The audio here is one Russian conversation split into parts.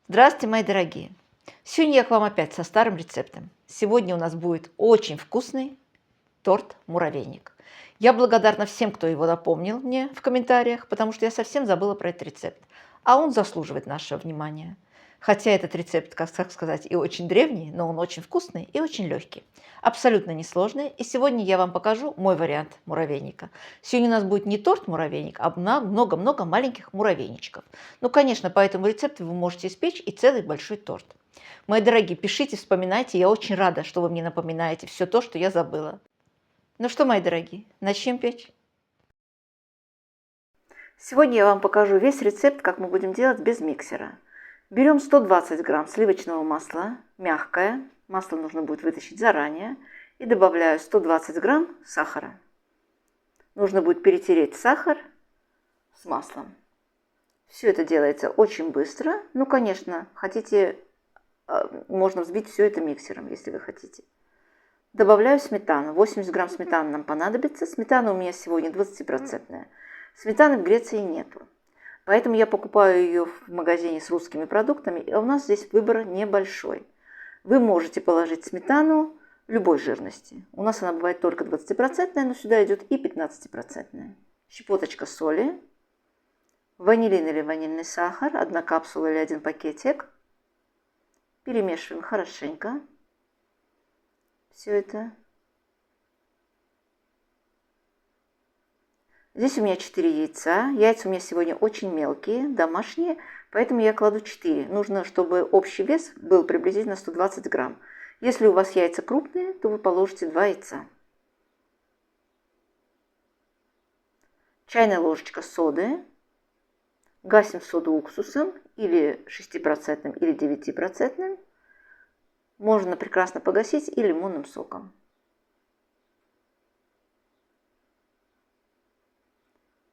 Здравствуйте, мои дорогие! Сегодня я к вам опять со старым рецептом. Сегодня у нас будет очень вкусный торт-муравейник. Я благодарна всем, кто его напомнил мне в комментариях, потому что я совсем забыла про этот рецепт. А он заслуживает нашего внимания. Хотя этот рецепт, как сказать, и очень древний, но он очень вкусный и очень легкий. Абсолютно несложный. И сегодня я вам покажу мой вариант муравейника. Сегодня у нас будет не торт-муравейник, а много-много маленьких муравейничков. Ну, конечно, по этому рецепту вы можете испечь и целый большой торт. Мои дорогие, пишите, вспоминайте. Я очень рада, что вы мне напоминаете все то, что я забыла. Ну что, мои дорогие, начнем печь. Сегодня я вам покажу весь рецепт, как мы будем делать без миксера. Берем 120 грамм сливочного масла, мягкое, масло нужно будет вытащить заранее, и добавляю 120 грамм сахара. Нужно будет перетереть сахар с маслом. Все это делается очень быстро. Ну, конечно, хотите, можно взбить все это миксером, если вы хотите. Добавляю сметану. 80 грамм сметаны нам понадобится. Сметана у меня сегодня 20%. Сметаны в Греции нету. Поэтому я покупаю ее в магазине с русскими продуктами. И у нас здесь выбор небольшой. Вы можете положить сметану любой жирности. У нас она бывает только 20%, но сюда идет и 15%. Щепоточка соли. Ванилин или ванильный сахар. 1 капсула или 1 пакетик. Перемешиваем хорошенько. Все это. Здесь у меня 4 яйца. Яйца у меня сегодня очень мелкие, домашние, поэтому я кладу 4. Нужно, чтобы общий вес был приблизительно 120 грамм. Если у вас яйца крупные, то вы положите 2 яйца. Чайная ложечка соды. Гасим соду уксусом, или 6%, или 9%. Можно прекрасно погасить и лимонным соком.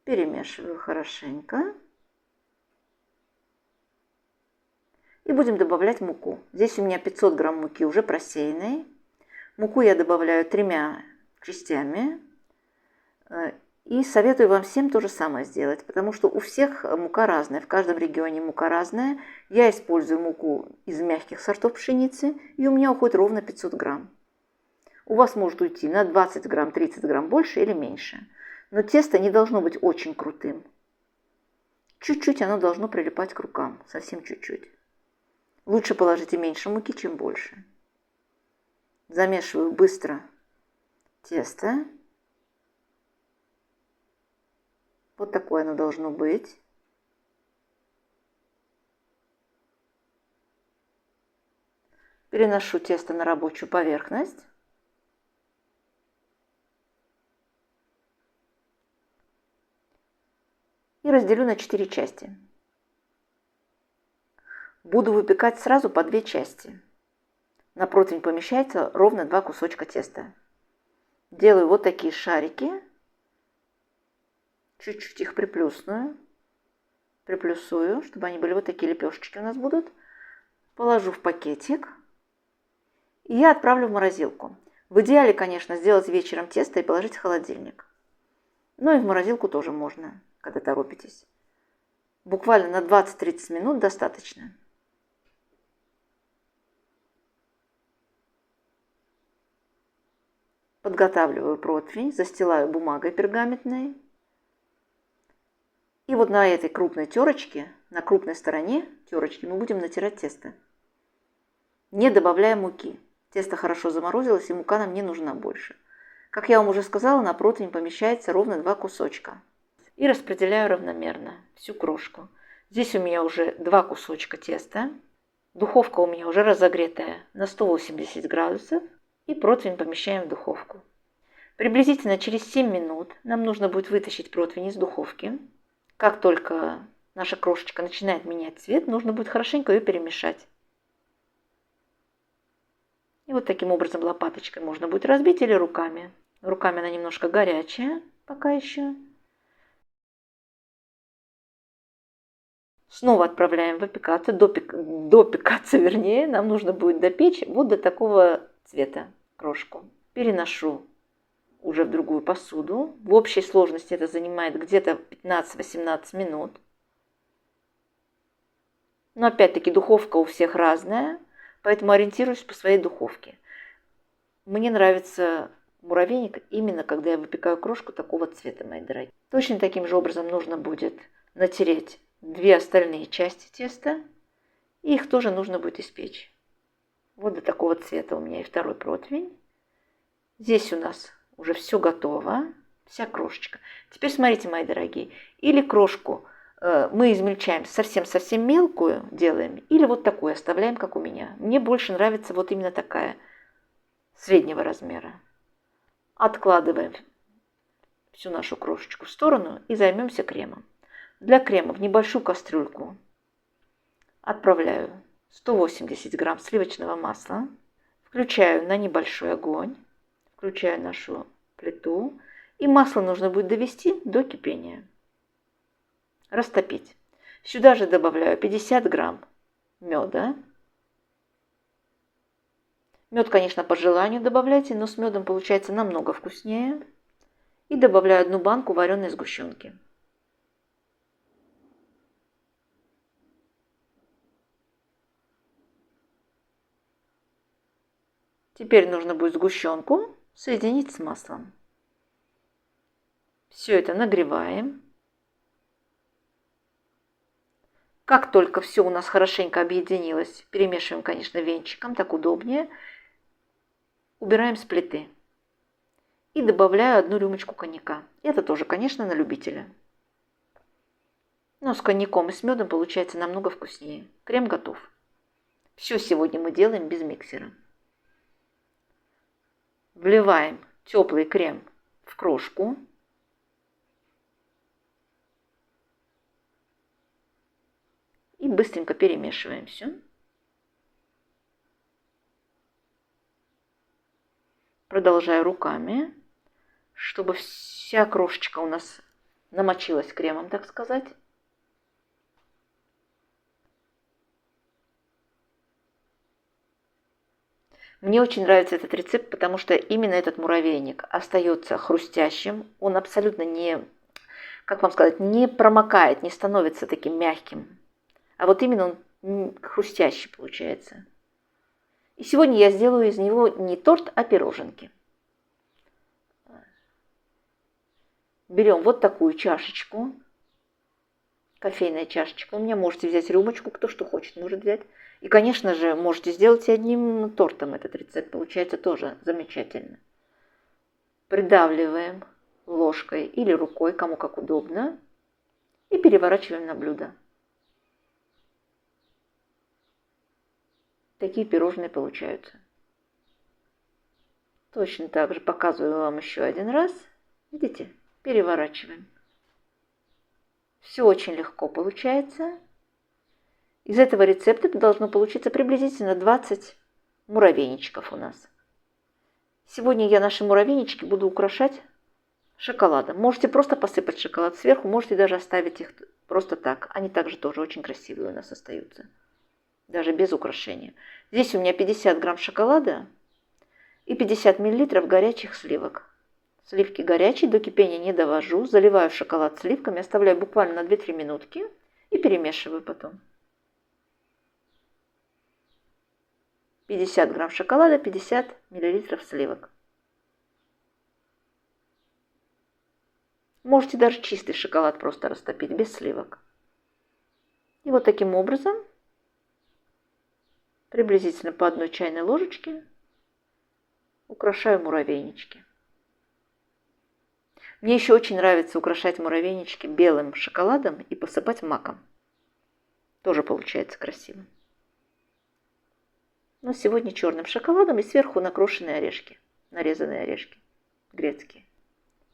Перемешиваю хорошенько. И будем добавлять муку. Здесь у меня 500 грамм муки уже просеянной. Муку я добавляю 3 частями. И советую вам всем то же самое сделать, потому что у всех мука разная, в каждом регионе мука разная. Я использую муку из мягких сортов пшеницы, и у меня уходит ровно 500 грамм. У вас может уйти на 20 грамм, 30 грамм больше или меньше. Но тесто не должно быть очень крутым. Чуть-чуть оно должно прилипать к рукам, совсем чуть-чуть. Лучше положите меньше муки, чем больше. Замешиваю быстро тесто. Вот такое оно должно быть. Переношу тесто на рабочую поверхность. И разделю на 4 части. Буду выпекать сразу по 2 части. На противень помещается ровно 2 кусочка теста. Делаю вот такие шарики. Чуть-чуть их приплюсную. Приплюсую, чтобы они были вот такие лепешечки у нас будут. Положу в пакетик. И я отправлю в морозилку. В идеале, конечно, сделать вечером тесто и положить в холодильник. Но и в морозилку тоже можно, когда торопитесь. Буквально на 20-30 минут достаточно. Подготавливаю противень, застилаю бумагой пергаментной. И вот на этой крупной терочке, на крупной стороне терочки мы будем натирать тесто. Не добавляя муки. Тесто хорошо заморозилось, и мука нам не нужна больше. Как я вам уже сказала, на противень помещается ровно 2 кусочка. И распределяю равномерно всю крошку. Здесь у меня уже 2 кусочка теста. Духовка у меня уже разогретая на 180 градусов. И противень помещаем в духовку. Приблизительно через 7 минут нам нужно будет вытащить противень из духовки. Как только наша крошечка начинает менять цвет, нужно будет хорошенько ее перемешать. И вот таким образом лопаточкой можно будет разбить или руками. Руками она немножко горячая пока еще. Снова отправляем выпекаться, допекаться вернее. Нам нужно будет допечь вот до такого цвета крошку. Переношу уже в другую посуду. В общей сложности это занимает где-то 15-18 минут. Но опять-таки духовка у всех разная, поэтому ориентируюсь по своей духовке. Мне нравится муравейник именно когда я выпекаю крошку такого цвета, мои дорогие. Точно таким же образом нужно будет натереть две остальные части теста, и их тоже нужно будет испечь. Вот до такого цвета у меня и второй противень. Здесь у нас уже все готово, вся крошечка. Теперь смотрите, мои дорогие, или крошку мы измельчаем совсем-совсем мелкую, делаем, или вот такую оставляем, как у меня. Мне больше нравится вот именно такая, среднего размера. Откладываем всю нашу крошечку в сторону и займемся кремом. Для крема в небольшую кастрюльку отправляю 180 грамм сливочного масла, включаю на небольшой огонь, включаю нашу плиту, и масло нужно будет довести до кипения. Растопить. Сюда же добавляю 50 грамм меда. Мед, конечно, по желанию добавляйте, но с медом получается намного вкуснее. И добавляю 1 банку вареной сгущенки. Теперь нужно будет сгущенку соединить с маслом. Все это нагреваем. Как только все у нас хорошенько объединилось, перемешиваем, конечно, венчиком, так удобнее. Убираем с плиты. И добавляю 1 рюмочку коньяка. Это тоже, конечно, на любителя. Но с коньяком и с медом получается намного вкуснее. Крем готов. Все сегодня мы делаем без миксера. Вливаем теплый крем в крошку. И быстренько перемешиваем все. Продолжаю руками, чтобы вся крошечка у нас намочилась кремом, так сказать. Мне очень нравится этот рецепт, потому что именно этот муравейник остается хрустящим. Он абсолютно не, как вам сказать, не промокает, не становится таким мягким. А вот именно он хрустящий получается. И сегодня я сделаю из него не торт, а пироженки. Берем вот такую чашечку, кофейная чашечка. У меня можете взять рюмочку, кто что хочет, может взять. И, конечно же, можете сделать и одним тортом этот рецепт. Получается тоже замечательно. Придавливаем ложкой или рукой, кому как удобно. И переворачиваем на блюдо. Такие пирожные получаются. Точно так же показываю вам еще один раз. Видите? Переворачиваем. Все очень легко получается. Из этого рецепта должно получиться приблизительно 20 муравейничков у нас. Сегодня я наши муравейнички буду украшать шоколадом. Можете просто посыпать шоколад сверху, можете даже оставить их просто так. Они также тоже очень красивые у нас остаются. Даже без украшения. Здесь у меня 50 грамм шоколада и 50 миллилитров горячих сливок. Сливки горячие, до кипения не довожу. Заливаю шоколад сливками, оставляю буквально на 2-3 минутки и перемешиваю потом. 50 грамм шоколада, 50 миллилитров сливок. Можете даже чистый шоколад просто растопить, без сливок. И вот таким образом, приблизительно по 1 чайной ложечке, украшаю муравейнички. Мне еще очень нравится украшать муравейнички белым шоколадом и посыпать маком. Тоже получается красиво. Но сегодня черным шоколадом и сверху накрошенные орешки, нарезанные орешки грецкие.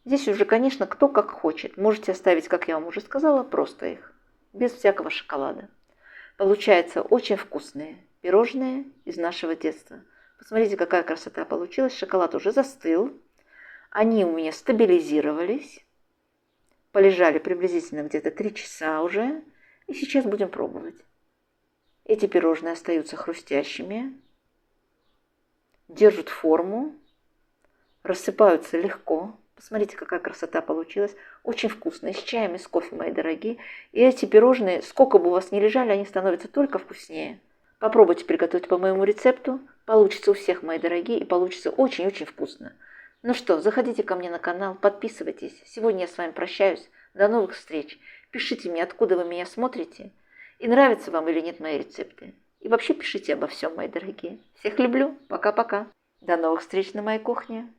Здесь уже, конечно, кто как хочет. Можете оставить, как я вам уже сказала, просто их, без всякого шоколада. Получаются очень вкусные пирожные из нашего детства. Посмотрите, какая красота получилась. Шоколад уже застыл. Они у меня стабилизировались. Полежали приблизительно где-то 3 часа уже. И сейчас будем пробовать. Эти пирожные остаются хрустящими. Держат форму. Рассыпаются легко. Посмотрите, какая красота получилась. Очень вкусно. И с чаем, и с кофе, мои дорогие. И эти пирожные, сколько бы у вас ни лежали, они становятся только вкуснее. Попробуйте приготовить по моему рецепту. Получится у всех, мои дорогие, и получится очень-очень вкусно. Ну что, заходите ко мне на канал, подписывайтесь. Сегодня я с вами прощаюсь. До новых встреч. Пишите мне, откуда вы меня смотрите. И нравятся вам или нет мои рецепты. И вообще пишите обо всем, мои дорогие. Всех люблю. Пока-пока. До новых встреч на моей кухне.